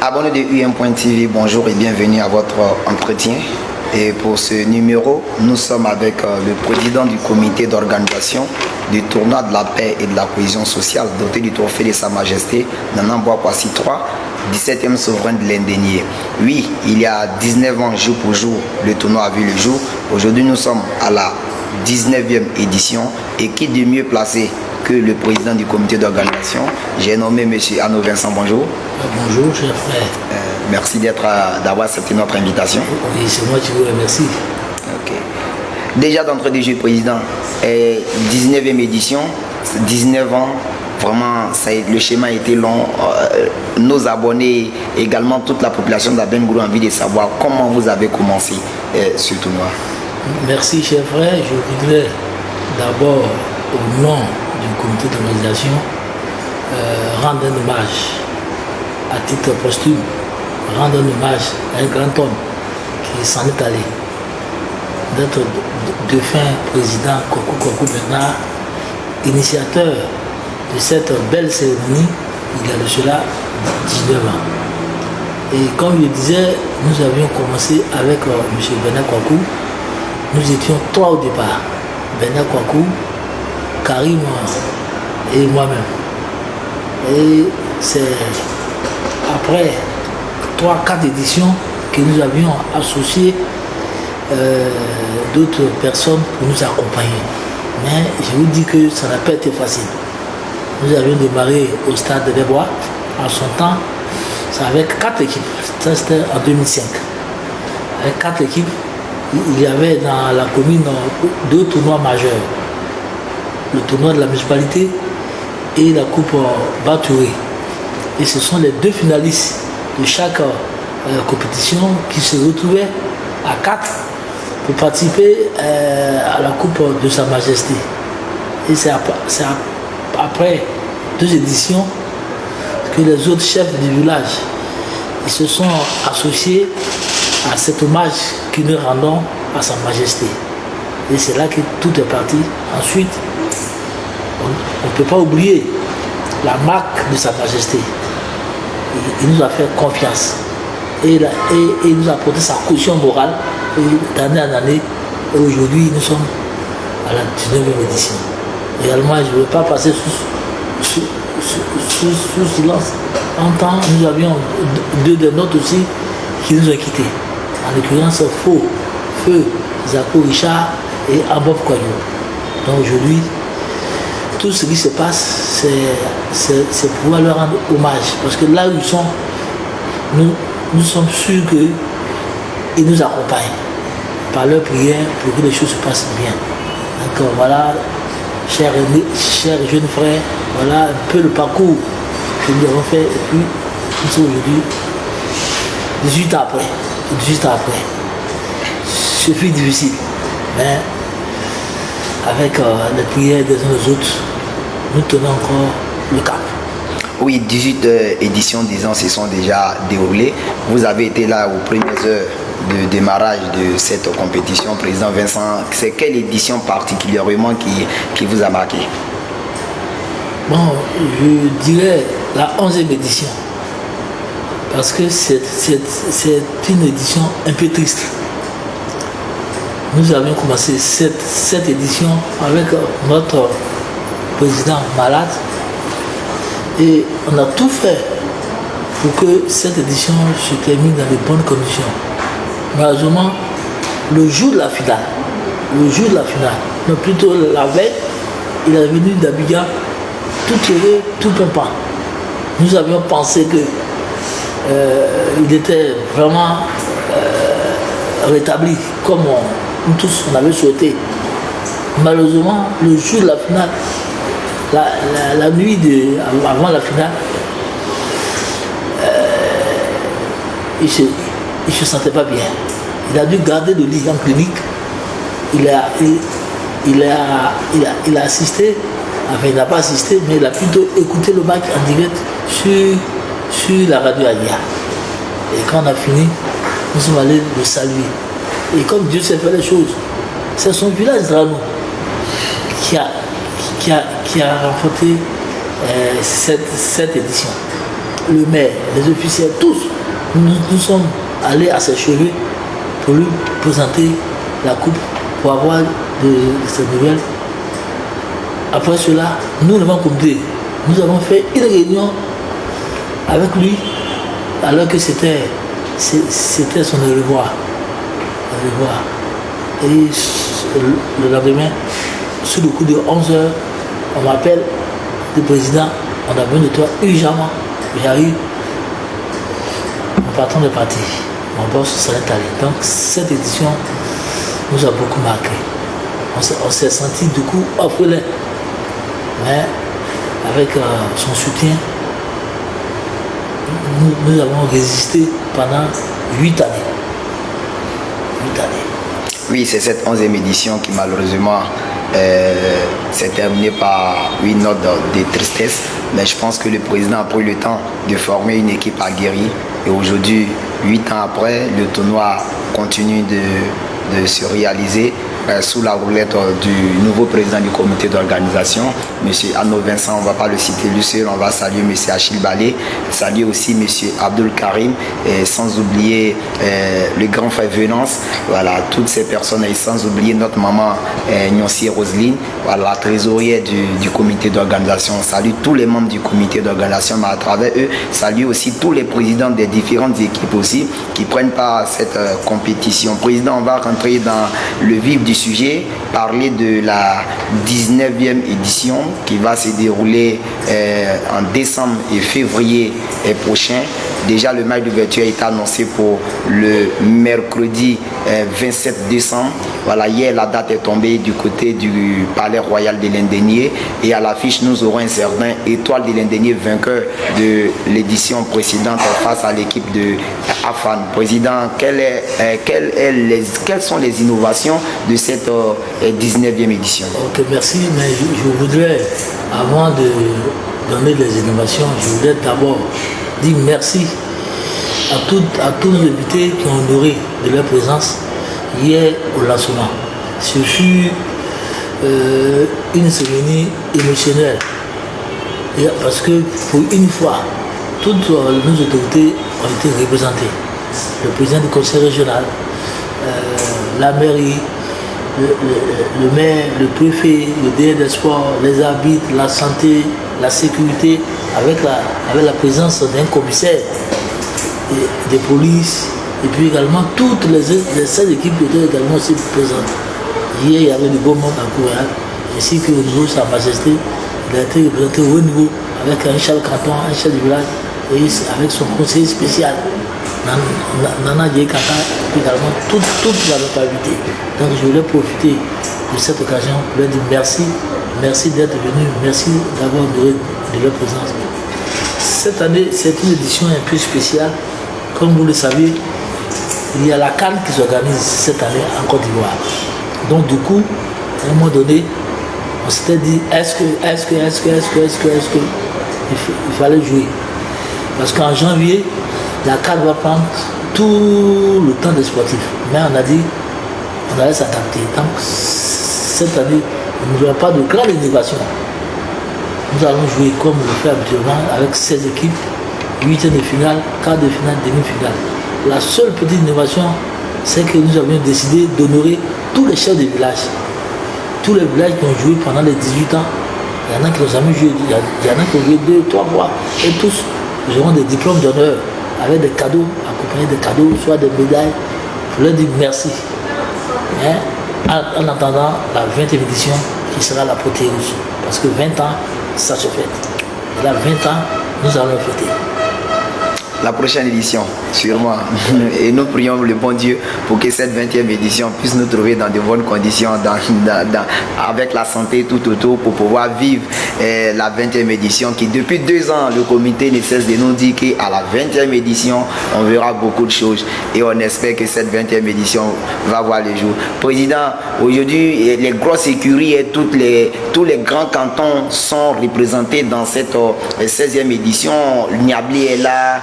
Abonnés de UM.TV, bonjour et bienvenue à votre entretien. Et pour ce numéro, nous sommes avec le président du comité d'organisation du tournoi de la paix et de la cohésion sociale doté du trophée de Sa Majesté Nana Bouakwasi III, 17e souverain de l'Indénié. Oui, il y a 19 ans, jour pour jour, le tournoi a vu le jour. Aujourd'hui, nous sommes à la 19e édition et qui de mieux placé que le président du comité d'organisation. J'ai nommé M. Arnaud Vincent, bonjour. Bonjour, cher frère. Merci d'avoir accepté notre invitation. Oui, c'est moi qui vous remercie. Ok. Déjà d'entrée de jeu, président, 19e édition, 19 ans, vraiment, le schéma a été long. Nos abonnés, également toute la population d'Abengourou a envie de savoir comment vous avez commencé ce tournoi. Merci, cher frère. Je voudrais d'abord, au nom du comité d'organisation, rendre un hommage à titre posthume, rendre un hommage à un grand homme qui s'en est allé, notre défunt président Kokou Bernard, initiateur de cette belle cérémonie il y a de cela 19 ans. Et comme je le disais, nous avions commencé avec M. Bernard Kwaku. Nous étions trois au départ, Bernard Kwaku, Karim et moi-même. Et c'est après 3-4 éditions que nous avions associé d'autres personnes pour nous accompagner. Mais je vous dis que ça n'a pas été facile. Nous avions démarré au stade des Bois. En son temps, c'est avec 4 équipes. Ça, c'était en 2005. Avec 4 équipes, il y avait dans la commune 2 tournois majeurs. Le tournoi de la municipalité et la coupe Batouré. Et ce sont les 2 finalistes de chaque compétition qui se retrouvaient à 4 pour participer à la coupe de Sa Majesté. Et c'est après 2 éditions que les autres chefs du village ils se sont associés à cet hommage que nous rendons à Sa Majesté. Et c'est là que tout est parti. Ensuite, on ne peut pas oublier la marque de Sa Majesté. Il nous a fait confiance. Et il nous a apporté sa caution morale d'année en année. Et aujourd'hui, nous sommes à la 19e édition. Également, je ne veux pas passer sous silence. En temps, nous avions 2 de nôtres aussi qui nous ont quittés. En l'occurrence, Feu Zako Richard et Abob Koyo. Donc aujourd'hui, tout ce qui se passe, c'est pouvoir leur rendre hommage. Parce que là où ils sont, nous sommes sûrs qu'ils nous accompagnent par leur prière pour que les choses se passent bien. Donc voilà, chers jeunes frères, voilà un peu le parcours que nous avons fait. Et puis, nous sommes aujourd'hui 18 ans après. 18 ans après. Ce fut difficile. Mais avec les prières des uns des autres, nous tenons encore le cap. Oui, 18 éditions, disons, se sont déjà déroulées. Vous avez été là aux premières heures de démarrage de cette compétition, président Vincent. C'est quelle édition particulièrement qui vous a marqué? Bon, je dirais la 11e édition. Parce que c'est une édition un peu triste. Nous avions commencé cette édition avec notre président malade et on a tout fait pour que cette édition se termine dans de bonnes conditions. Malheureusement, le jour de la finale, mais plutôt la veille, il est venu d'Abidjan tout heureux, tout pimpant. Nous avions pensé que il était vraiment rétabli comme nous tous on avait souhaité. Malheureusement, le jour de la finale, la nuit avant la finale, il se sentait pas bien. Il a dû garder le lit en clinique. Il a assisté, enfin il n'a pas assisté, mais il a plutôt écouté le match en direct sur la radio Alia. Et quand on a fini, nous sommes allés le saluer. Et comme Dieu sait faire les choses, c'est son village Drano qui a remporté cette édition. le maire, les officiels, tous, nous sommes allés à ses chevet pour lui présenter la coupe, pour avoir de ces nouvelles. Après cela, nous l'avons compris. Nous avons fait une réunion avec lui, alors que c'était son au revoir. Et le lendemain, sur le coup de 11h, on m'appelle, le président, on a besoin de toi urgemment. J'arrive, mon patron est parti, mon boss s'en est allé. Donc cette édition nous a beaucoup marqué. On s'est senti du coup orphelin. Mais avec son soutien, nous avons résisté pendant 8 années. 8 années. Oui, c'est cette 11e édition qui malheureusement s'est terminée par une note de tristesse. Mais je pense que le président a pris le temps de former une équipe aguerrie. Et aujourd'hui, 8 ans après, le tournoi continue de se réaliser sous la roulette du nouveau président du comité d'organisation, M. Anno Vincent. On ne va pas le citer lui seul, on va saluer M. Achille Balé, saluer aussi M. Abdul Karim, et sans oublier le grand frère Venance, voilà, toutes ces personnes, et sans oublier notre maman Nyonsi Roseline, voilà, la trésorière du comité d'organisation. On salue tous les membres du comité d'organisation, mais à travers eux, salue aussi tous les présidents des différentes équipes aussi qui prennent part à cette compétition. Président, on va rentrer dans le vif du sujet, parler de la 19e édition qui va se dérouler en décembre et février prochain. Déjà, le match d'ouverture est annoncé pour le mercredi 27 décembre. Voilà, hier, la date est tombée du côté du Palais Royal de Lindenier. Et à l'affiche, nous aurons un certain Étoile de Lindenier, vainqueur de l'édition précédente face à l'équipe de Afan. Président, quelles sont les innovations de cette 19e édition? Ok, merci. Mais je voudrais, avant de donner les innovations, je voudrais d'abord dire merci à tous nos invités qui ont honoré de leur présence hier au lancement. Ce fut une cérémonie émotionnelle. Et parce que pour une fois, toutes nos autorités ont été représentées. Le président du conseil régional, la mairie, le maire, le préfet, le DG des sports, les arbitres, la santé, la sécurité, avec la présence d'un commissaire des polices, et puis également toutes les 16 équipes qui étaient également aussi présentes. Hier, il y avait du beau monde à Coréal, ainsi qu'au niveau de Sa Majesté, il a été représenté au haut niveau avec un chef de canton, un chef du village, et avec son conseiller spécial, Nana Djekata, également toute la localité. Donc je voulais profiter de cette occasion pour leur dire merci, merci d'être venu, merci d'avoir honoré de leur présence. Cette année, c'est une édition un peu spéciale. Comme vous le savez, il y a la CAN qui s'organise cette année en Côte d'Ivoire. Donc du coup, à un moment donné, on s'était dit, est-ce que il fallait jouer. Parce qu'en janvier, la CAN va prendre tout le temps des sportifs. Mais on a dit, on allait s'adapter. Donc cette année, il n'y aura pas de grande innovation. Nous allons jouer comme on le fait habituellement avec 16 équipes, 8e de finale, quart de finale, demi-finale. La seule petite innovation, c'est que nous avions décidé d'honorer tous les chefs de village. Tous les villages qui ont joué pendant les 18 ans, il y en a qui n'ont jamais joué, il y en a qui ont joué 2, 3 fois, et tous, ils auront des diplômes d'honneur avec des cadeaux, accompagnés de cadeaux, soit des médailles, pour leur dire merci. Mais en attendant la 20e édition, qui sera la Protéus, parce que 20 ans, ça se fête. Et là, 20 ans, nous allons fêter. La prochaine édition, sûrement. Et nous prions le bon Dieu pour que cette 20e édition puisse nous trouver dans de bonnes conditions, avec la santé tout autour, pour pouvoir vivre la 20e édition qui, depuis 2 ans, le comité ne cesse de nous dire qu'à la 20e édition, on verra beaucoup de choses. Et on espère que cette 20e édition va voir le jour. Président, aujourd'hui, les grosses écuries et tous les grands cantons sont représentés dans cette 16e édition. Niabli est là,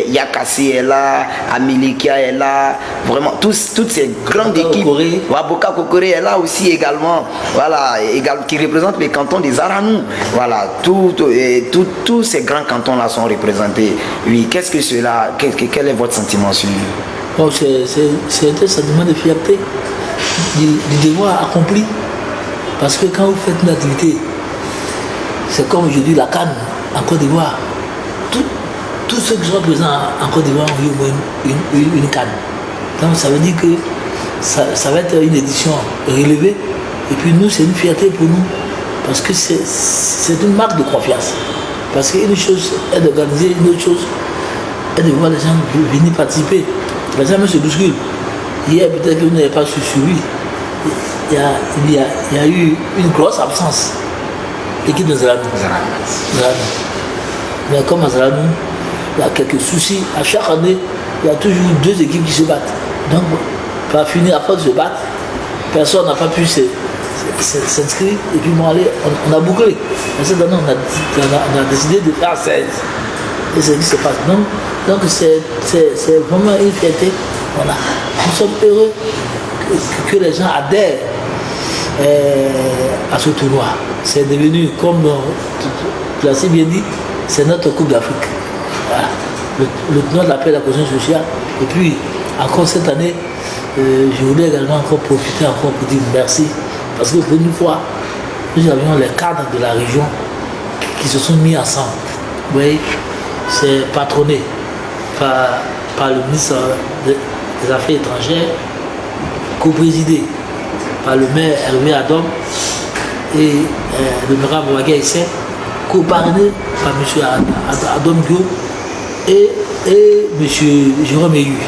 Yakassi est là, Amilikia est là, vraiment toutes ces grandes équipes. Waboka Kokore est là aussi également, voilà, qui représente les cantons des Aranou. nous, voilà, tous ces grands cantons-là sont représentés. Oui, qu'est-ce que cela, quel est votre sentiment sur bon, c'est un sentiment de fierté, du devoir accompli. Parce que quand vous faites une activité, c'est comme je dis la CAN en Côte d'Ivoire. Tous ceux qui sont présents en Côte d'Ivoire ont eu au moins une CAN. Donc ça veut dire que ça va être une édition relevée. Et puis nous, c'est une fierté pour nous. Parce que c'est une marque de confiance. Parce qu'une chose est d'organiser, une autre chose est de voir les gens venir participer. Les gens se bousculent. Hier, peut-être que vous n'avez pas suivi. Il y a eu une grosse absence. L'équipe de Zalanou. Mais comme à Zalanou, il y a quelques soucis. À chaque année, il y a toujours deux équipes qui se battent. Donc, pour finir, après de se battre, personne n'a pas pu s'inscrire. Et puis, bon, allez, on a bouclé. Mais cette année, on a décidé de faire 16. Et c'est ce qui se passe. Donc c'est vraiment une fierté. Voilà. Nous sommes heureux que les gens adhèrent à ce tournoi. C'est devenu, comme tu l'as si bien dit, c'est notre Coupe d'Afrique. Voilà. Le tournoi de la paix et de la cohésion sociale. Et puis, encore cette année, je voulais également encore profiter pour dire merci. Parce que pour une fois, nous avions les cadres de la région qui se sont mis ensemble. Vous voyez, c'est patronné par le ministre des Affaires étrangères, co-présidé par le maire Hervé Adom et le maire Bouaga Issé, co-parrainé par M. Adom Dio et M. Jérôme Eyu,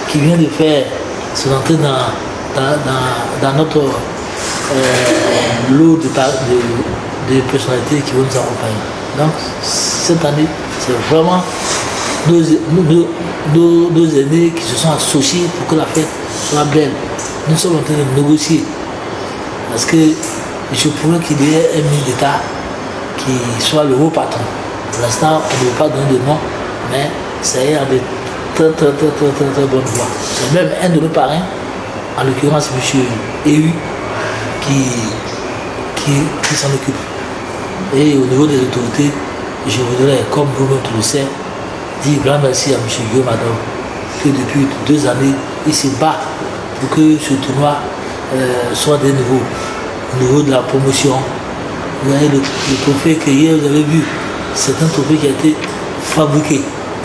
qui vient de faire son entrée dans notre lot de personnalités qui vont nous accompagner. Donc cette année, c'est vraiment nos aînés qui se sont associés pour que la fête soit belle. Nous sommes en train de négocier. Parce que je pourrais qu'il y ait un ministre d'État qui soit le haut patron. Pour l'instant, on ne veut pas donner de nom, mais c'est un de très bonne voie. C'est même un de nos parrains, en l'occurrence M. Ehu, qui s'en occupe. Et au niveau des autorités, je voudrais, comme vous-même tu le sais, dire grand merci à M. Guillaume Adom, que depuis 2 années, il se bat pour que ce tournoi soit de nouveau, au niveau de la promotion. Vous voyez le trophée que hier vous avez vu, c'est un trophée qui a été fabriqué.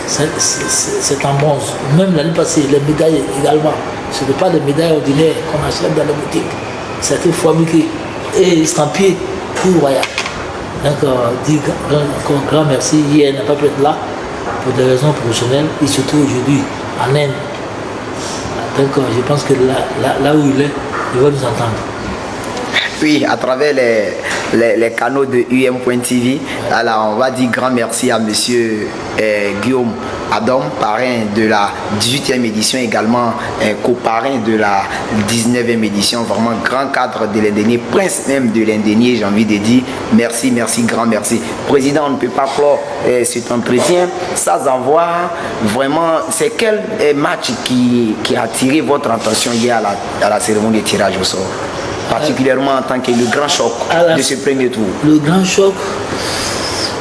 C'est en bronze. Même l'année passée, les médailles également. Ce n'est pas des médailles ordinaires qu'on achète dans les boutiques. Ça a été fabriqué et estampillé pour Royal. Donc, dit grand merci. Hier, il n'a pas pu être là pour des raisons professionnelles. Il se trouve aujourd'hui en Inde. Donc, je pense que là où il est, il va nous entendre. Oui, à travers les canaux de UM.TV, alors on va dire grand merci à monsieur Guillaume Adom, parrain de la 18e édition, également coparrain de la 19e édition, vraiment grand cadre de l'Indénié, prince même de l'Indénié, j'ai envie de dire merci, grand merci. Président, on ne peut pas clore cet entretien sans avoir vraiment, c'est quel match qui a attiré votre attention hier à la cérémonie de tirage au sort? Particulièrement en tant que le grand choc de ce premier tour. Le grand choc,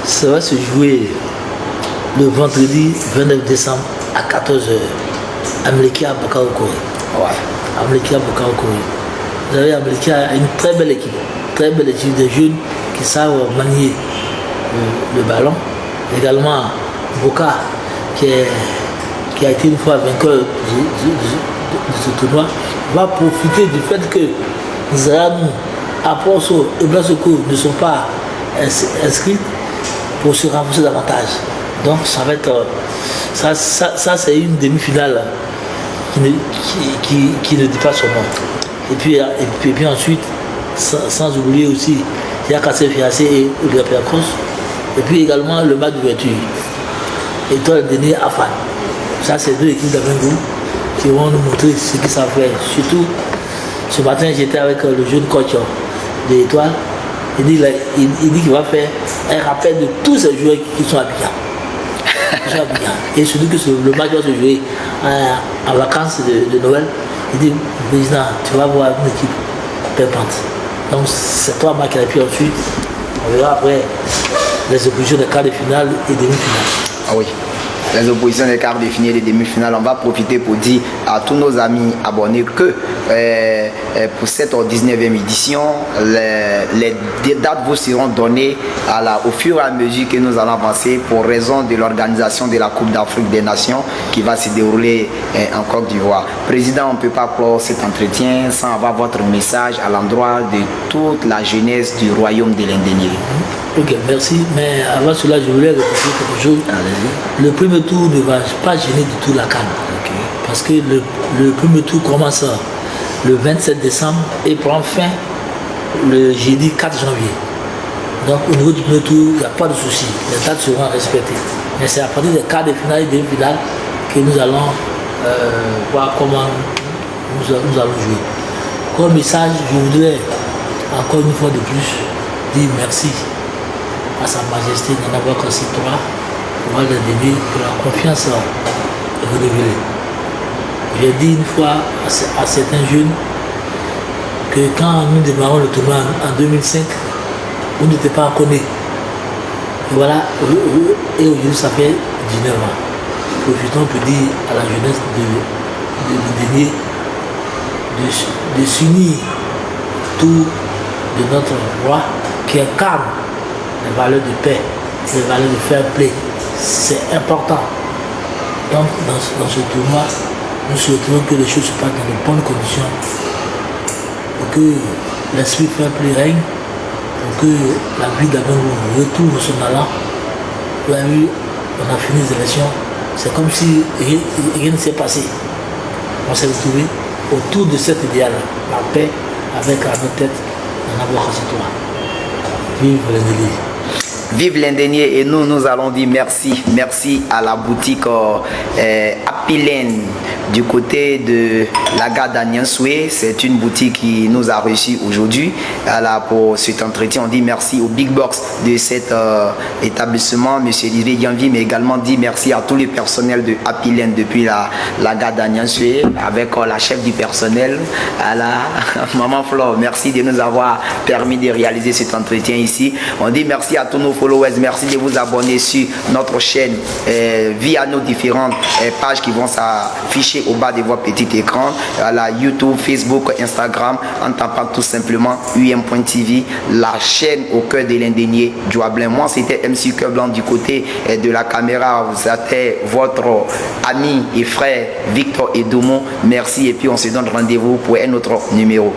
ça va se jouer le vendredi 29 décembre à 14h à Amlekia Bokao Corée. Ouais. Amlekia Bokao Corée. Vous savez, Amlekia a une très belle équipe de jeunes qui savent manier le ballon. Également, Boka, qui a été une fois vainqueur de ce tournoi, va profiter du fait que Zalanou, Aposo et Blasoko ne sont pas inscrits pour se renforcer davantage. Donc ça va être ça c'est une demi-finale qui ne dit pas son nom. Et puis ensuite, sans oublier aussi, il y a Kassé Fiassé et Olivier Cross. Et puis également le match d'ouverture. Étoile Denis Afan. Ça c'est 2 équipes d'Avengou qui vont nous montrer ce qu'ils savent faire. Surtout, ce matin, j'étais avec le jeune coach de l'Étoile. Il dit qu'il va faire un rappel de tous ces joueurs qui sont à Abidjan. Et surtout que le match va se jouer en vacances de Noël. Il dit, président, tu vas voir une équipe perdante. Donc, c'est 3 matchs qu'il a pu ensuite On verra après les oppositions des quarts de finale et demi-finale. Ah oui. Les oppositions des quarts de finale et des demi-finales, on va profiter pour dire à tous nos amis abonnés que pour cette 19e édition, les dates vous seront données au fur et à mesure que nous allons avancer pour raison de l'organisation de la Coupe d'Afrique des Nations qui va se dérouler en Côte d'Ivoire. Président, on ne peut pas clore cet entretien sans avoir votre message à l'endroit de toute la jeunesse du royaume de l'Indénié. Ok, merci. Mais avant cela, je voulais répéter quelque chose. Le premier tour ne va pas gêner du tout la CAN. Okay. Parce que le premier tour commence le 27 décembre et prend fin le jeudi 4 janvier. Donc au niveau du premier tour, il n'y a pas de souci. Les dates seront respectées. Mais c'est à partir des quarts de finale et des demi-finales que nous allons voir comment nous allons jouer. Comme message, je voudrais encore une fois de plus dire merci à Sa Majesté Nana Bokassi III pour leur donner que la confiance est renouvelée. J'ai dit une fois à certains jeunes que quand nous démarrons le tournoi en 2005, on n'était pas connus. Et voilà, et aujourd'hui ça fait 19 ans. Profitons pour dire à la jeunesse de s'unir autour de notre roi qui incarne les valeurs de paix, les valeurs de fair play. C'est important. Donc dans ce tournoi, nous souhaitons que les choses se passent dans de bonnes conditions, pour que l'esprit fair play règne, pour que la vie d'avant retrouve son allant. Vous avez vu, on a fini les élections, c'est comme si rien ne s'est passé. On s'est retrouvé autour de cet idéal, la paix, avec à notre tête Nana Bokassi III. Vive l'Indénié. Vive l'Indénié, et nous allons dire merci à la boutique Happy Land du côté de la gare d'Agnansoué. C'est une boutique qui nous a reçus aujourd'hui. Pour cet entretien, on dit merci au Big Box de cet établissement, M. Lidé Yanvi, mais également dit merci à tous les personnels de Happy Land depuis la gare d'Agnansoué, avec la chef du personnel, à la Maman Flore. Merci de nous avoir permis de réaliser cet entretien ici. On dit merci à tous nos followers, merci de vous abonner sur notre chaîne via nos différentes pages qui vont s'afficher au bas de votre petit écran, à la YouTube, Facebook, Instagram, en tapant tout simplement UM.TV, la chaîne au cœur de l'Indénié Djoablin. Moi c'était MC Cœur Blanc du côté de la caméra, vous êtes votre ami et frère Victor Edomo. Merci, et puis on se donne rendez-vous pour un autre numéro.